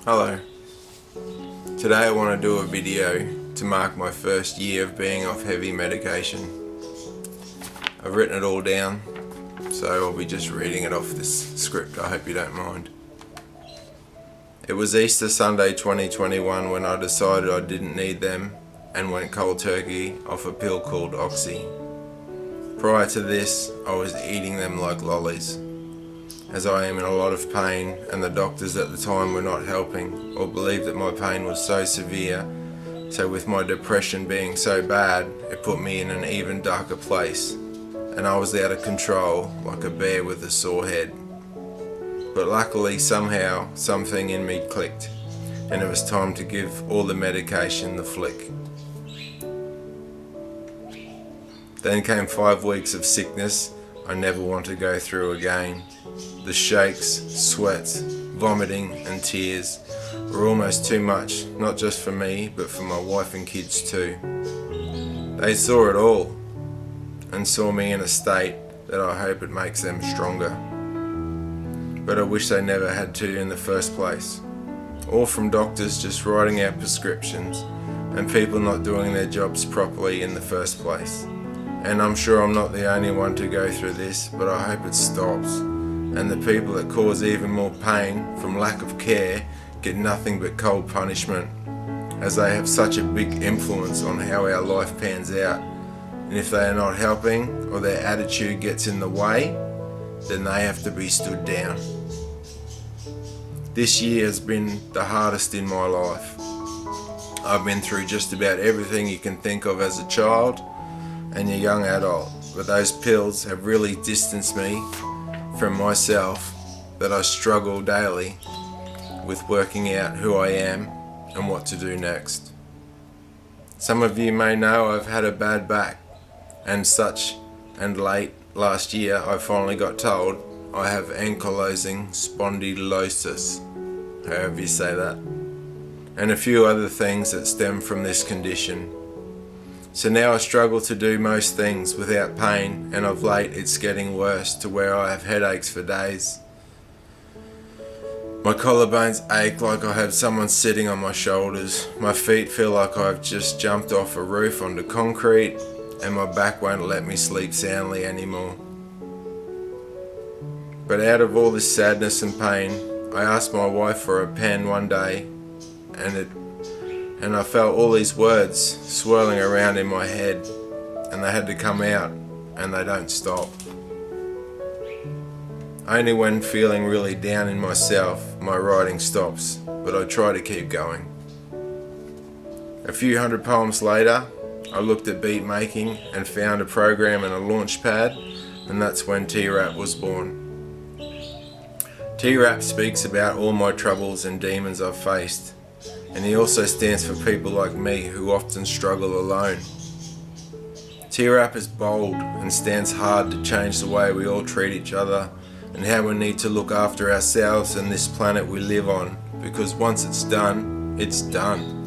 Hello. Today I want to do a video to mark my first year of being off heavy medication. I've written it all down, so I'll be just reading it off this script. I hope you don't mind. It was Easter Sunday 2021 when I decided I didn't need them and went cold turkey off a pill called Oxy. Prior to this, I was eating them like lollies, as I am in a lot of pain and the doctors at the time were not helping or believed that my pain was so severe, so with my depression being so bad, it put me in an even darker place and I was out of control like a bear with a sore head. But luckily somehow something in me clicked and it was time to give all the medication the flick. Then came 5 weeks of sickness I never want to go through again. The shakes, sweats, vomiting and tears were almost too much, not just for me, but for my wife and kids too. They saw it all and saw me in a state that I hope it makes them stronger. But I wish they never had to in the first place. All from doctors just writing out prescriptions and people not doing their jobs properly in the first place. And I'm sure I'm not the only one to go through this, but I hope it stops. And the people that cause even more pain from lack of care get nothing but cold punishment, as they have such a big influence on how our life pans out. And if they are not helping or their attitude gets in the way, then they have to be stood down. This year has been the hardest in my life. I've been through just about everything you can think of as a child and a young adult, but those pills have really distanced me from myself, that I struggle daily with working out who I am and what to do next. Some of you may know I've had a bad back and such, and late last year I finally got told I have ankylosing spondylosis, however you say that, and a few other things that stem from this condition. So now I struggle to do most things without pain, and of late it's getting worse to where I have headaches for days. My collarbones ache like I have someone sitting on my shoulders. My feet feel like I've just jumped off a roof onto concrete, and my back won't let me sleep soundly anymore. But out of all this sadness and pain, I asked my wife for a pen one day, and I felt all these words swirling around in my head, and they had to come out, and they don't stop. Only when feeling really down in myself, my writing stops, but I try to keep going. A few hundred poems later, I looked at beat making and found a program and a launch pad, and that's when T-Rap was born. T-Rap speaks about all my troubles and demons I've faced, and he also stands for people like me who often struggle alone. T-Rap is bold and stands hard to change the way we all treat each other and how we need to look after ourselves and this planet we live on, because once it's done, it's done.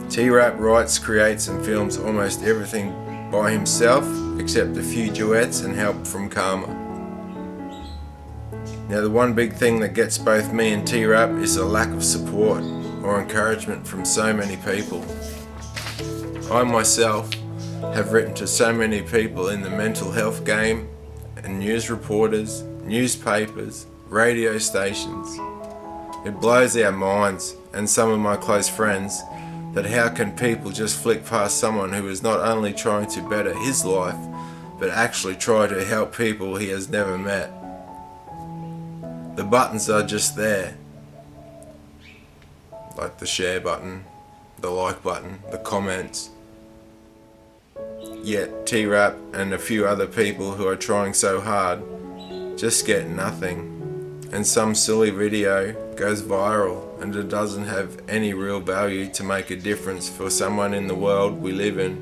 T-Rap writes, creates and films almost everything by himself except a few duets and help from Karma. Now the one big thing that gets both me and T-Rap is a lack of support or encouragement from so many people. I myself have written to so many people in the mental health game and news reporters, newspapers, radio stations. It blows our minds and some of my close friends that how can people just flick past someone who is not only trying to better his life but actually try to help people he has never met. The buttons are just there, like the share button, the like button, the comments. Yet T-Rap and a few other people who are trying so hard just get nothing, and some silly video goes viral and it doesn't have any real value to make a difference for someone in the world we live in.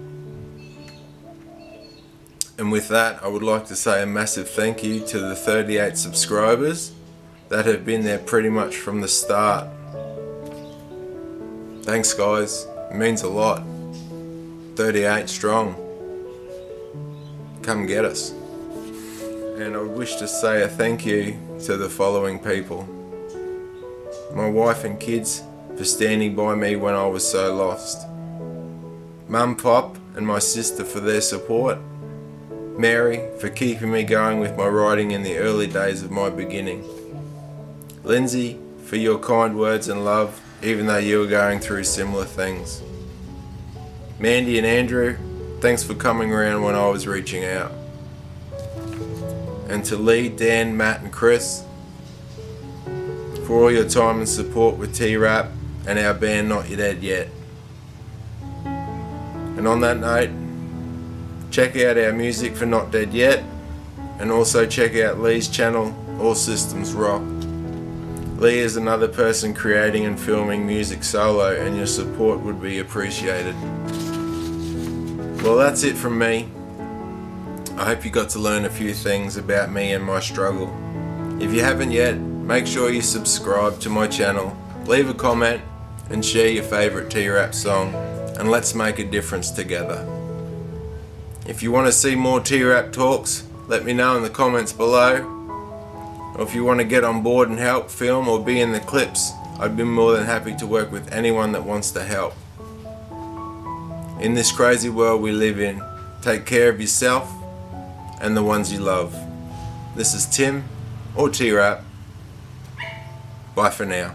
And with that, I would like to say a massive thank you to the 38 subscribers that have been there pretty much from the start. Thanks guys, it means a lot. 38 strong. Come get us. And I wish to say a thank you to the following people: my wife and kids for standing by me when I was so lost. Mum, Pop and my sister for their support. Mary for keeping me going with my writing in the early days of my beginning. Lindsay for your kind words and love even though you were going through similar things. Mandy and Andrew, thanks for coming around when I was reaching out. And to Lee, Dan, Matt and Chris for all your time and support with T-Rap and our band Not Your Dead Yet. And on that note, check out our music for Not Dead Yet, and also check out Lee's channel, All Systems Rock. Lee is another person creating and filming music solo, and your support would be appreciated. Well, that's it from me. I hope you got to learn a few things about me and my struggle. If you haven't yet, make sure you subscribe to my channel, leave a comment and share your favourite T-Rap song, and let's make a difference together. If you want to see more T-Rap talks, let me know in the comments below. Or if you want to get on board and help film or be in the clips, I'd be more than happy to work with anyone that wants to help. In this crazy world we live in, take care of yourself and the ones you love. This is Tim, or T-Rap. Bye for now.